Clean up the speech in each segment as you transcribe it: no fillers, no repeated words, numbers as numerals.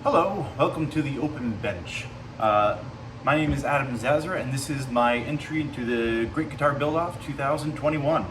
Hello, welcome to the Open Bench. My name is Adam Zazra, and this is my entry into the Great Guitar Build-Off 2021.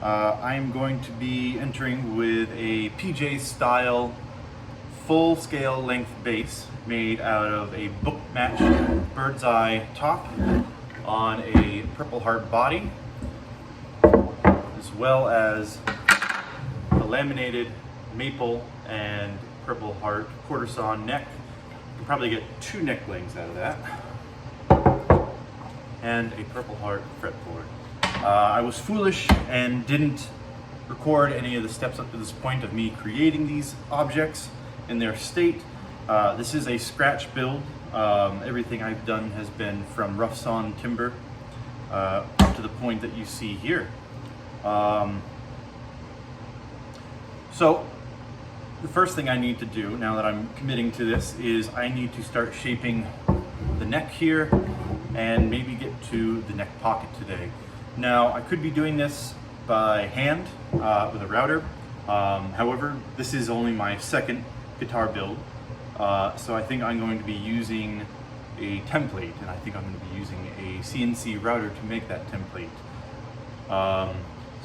I am going to be entering with a PJ style full-scale length bass made out of a book-matched bird's eye top on a Purple Heart body, as well as a laminated maple and Purple Heart quarter sawn neck. You can probably get 2 neck blings out of that, and a Purple Heart fretboard. I was foolish and didn't record any of the steps up to this point of me creating these objects in their state. This is a scratch build. Everything I've done has been from rough sawn timber up to the point that you see here. So the first thing I need to do now that I'm committing to this is I need to start shaping the neck here and maybe get to the neck pocket today. Now I could be doing this by hand with a router. However, this is only my second guitar build, so I think I'm going to be using a template, and I think I'm going to be using a CNC router to make that template.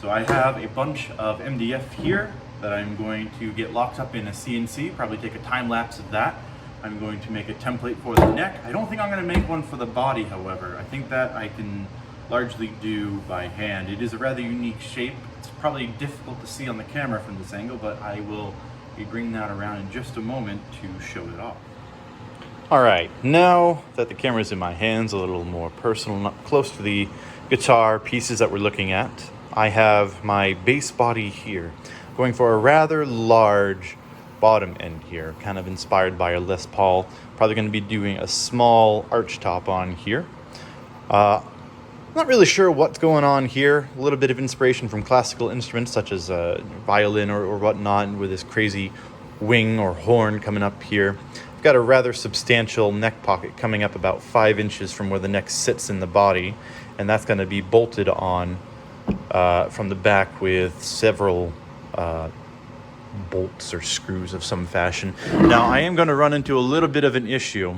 So I have a bunch of MDF here that I'm going to get locked up in a CNC, probably take a time lapse of that. I'm going to make a template for the neck. I don't think I'm going to make one for the body, however. I think that I can largely do by hand. It is a rather unique shape. It's probably difficult to see on the camera from this angle, but I will be bringing that around in just a moment to show it off. All right, now that the camera's in my hands, a little more personal, up close to the guitar pieces that we're looking at, I have my bass body here. Going for a rather large bottom end here, kind of inspired by a Les Paul. Probably going to be doing a small arch top on here. Not really sure what's going on here. A little bit of inspiration from classical instruments such as violin or whatnot, with this crazy wing or horn coming up here. I've got a rather substantial neck pocket coming up about 5 inches from where the neck sits in the body, and that's going to be bolted on from the back with several bolts or screws of some fashion. Now I am going to run into a little bit of an issue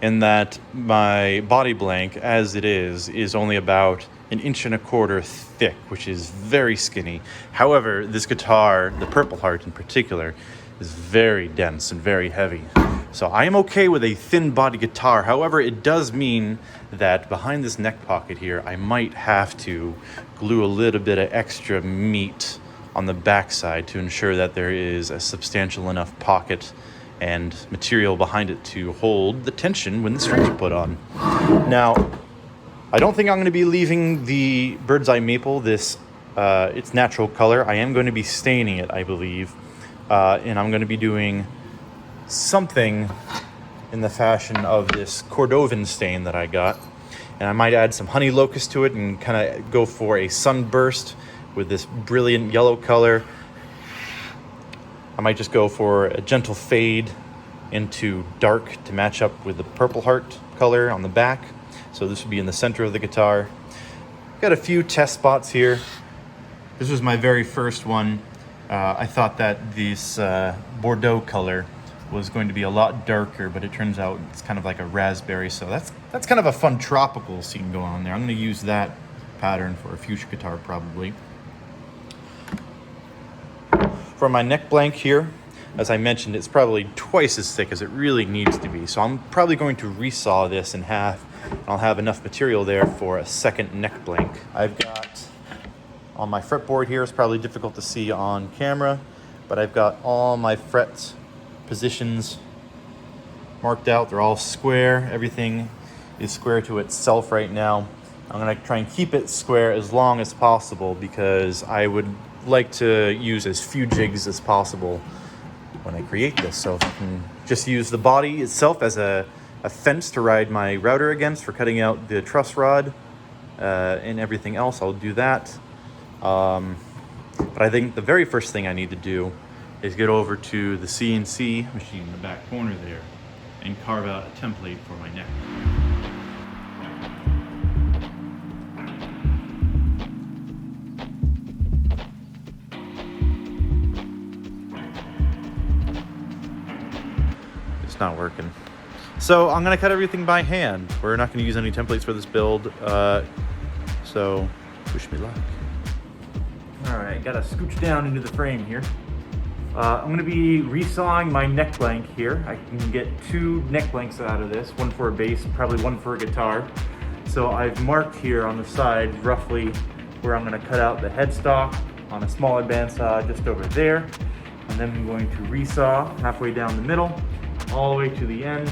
in that my body blank, as it is only about 1.25 inches thick, which is very skinny. However, this guitar, the Purple Heart in particular, is very dense and very heavy. So I am okay with a thin body guitar. However, it does mean that behind this neck pocket here, I might have to glue a little bit of extra meat on the backside to ensure that there is a substantial enough pocket and material behind it to hold the tension when the strings are put on. Now, I don't think I'm going to be leaving the bird's eye maple its natural color. I am going to be staining it, I believe, and I'm going to be doing something in the fashion of this Cordovan stain that I got, and I might add some honey locust to it and kind of go for a sunburst with this brilliant yellow color. I might just go for a gentle fade into dark to match up with the Purple Heart color on the back. So this would be in the center of the guitar. Got a few test spots here. This was my very first one. I thought that this Bordeaux color was going to be a lot darker, but it turns out it's kind of like a raspberry. So that's kind of a fun tropical scene going on there. I'm going to use that pattern for a fuchsia guitar probably. For my neck blank here, as I mentioned, it's probably twice as thick as it really needs to be. So I'm probably going to resaw this in half, and I'll have enough material there for a second neck blank. I've got on my fretboard here, it's probably difficult to see on camera, but I've got all my fret positions marked out. They're all square. Everything is square to itself right now. I'm going to try and keep it square as long as possible because I would like to use as few jigs as possible when I create this. So if I can just use the body itself as a fence to ride my router against for cutting out the truss rod and everything else, I'll do that. But I think the very first thing I need to do is get over to the CNC machine in the back corner there and carve out a template for my neck. it's not working. So I'm gonna cut everything by hand. We're not gonna use any templates for this build. So wish me luck. All right, gotta scooch down into the frame here. I'm gonna be resawing my neck blank here. I can get 2 neck blanks out of this, one for a bass, probably one for a guitar. So I've marked here on the side roughly where I'm gonna cut out the headstock on a smaller bandsaw just over there. And then I'm going to resaw halfway down the middle, all the way to the end.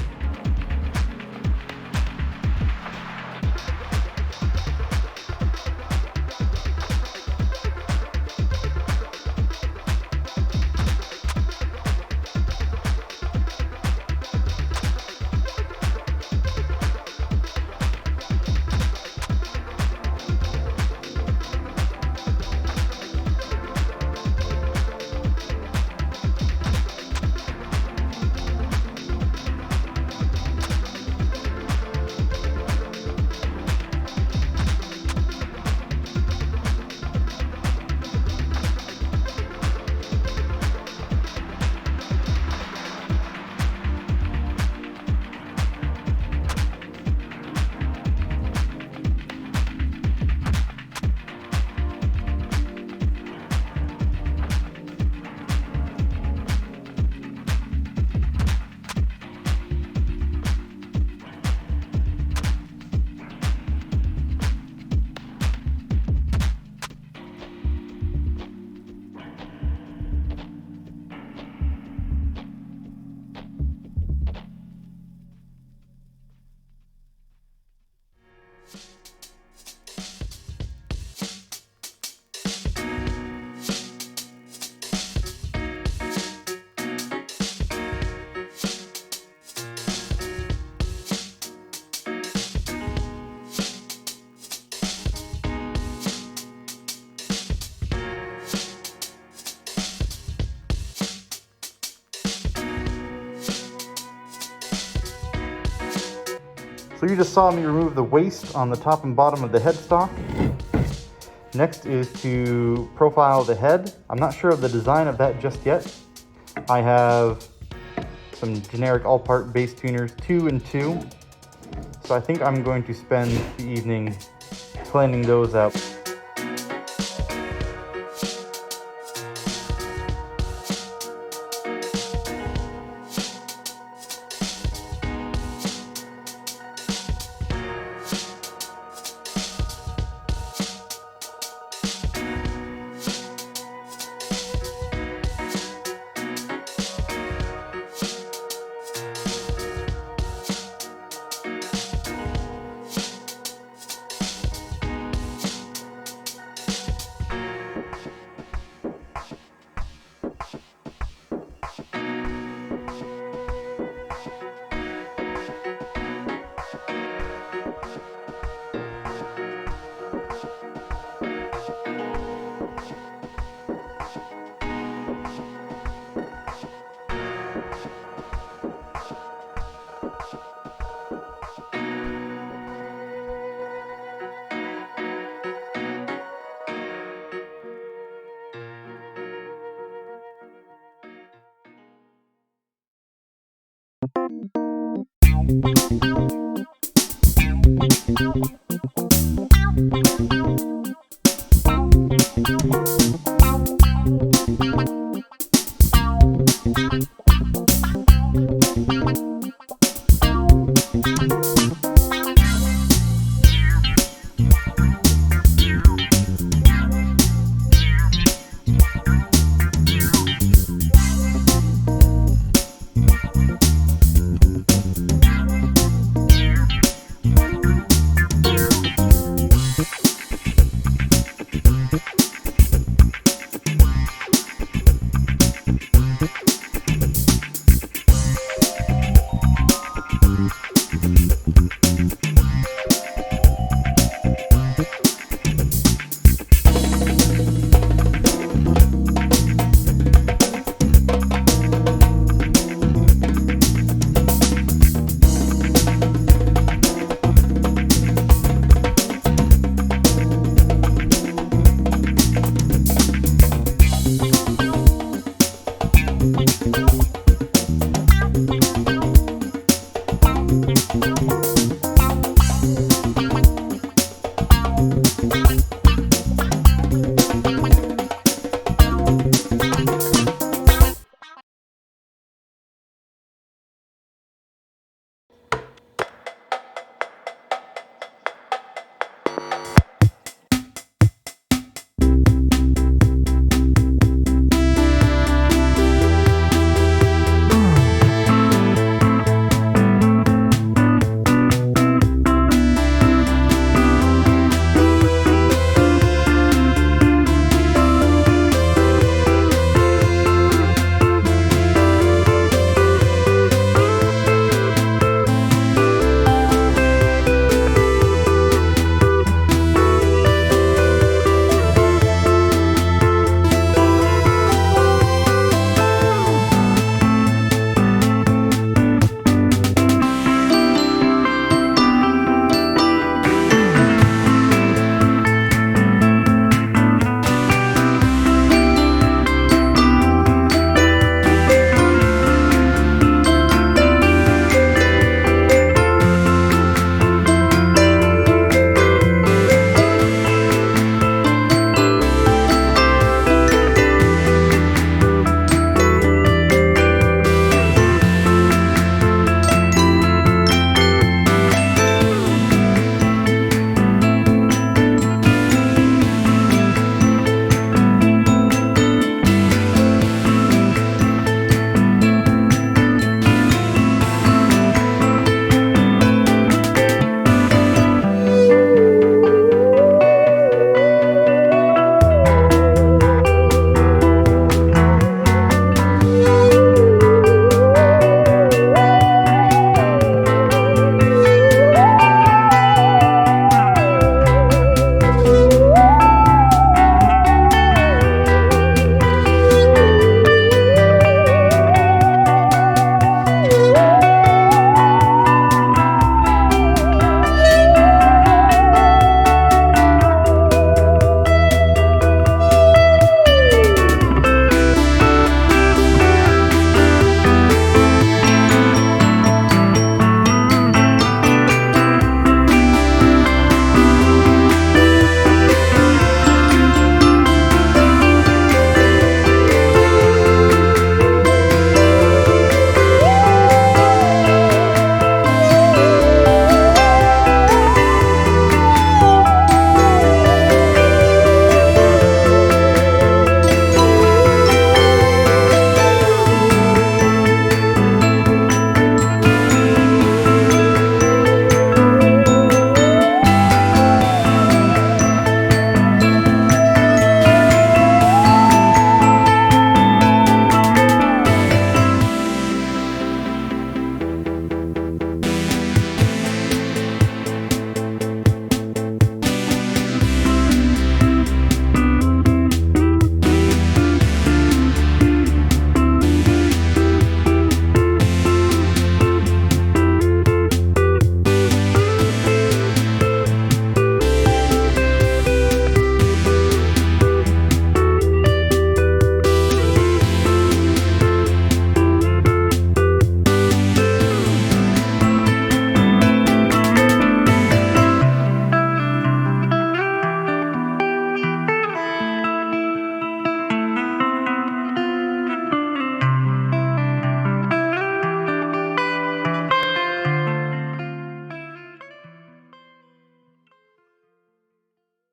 So you just saw me remove the waist on the top and bottom of the headstock. Next is to profile the head. I'm not sure of the design of that just yet. I have some generic all-part bass tuners, 2 and 2. So I think I'm going to spend the evening cleaning those out.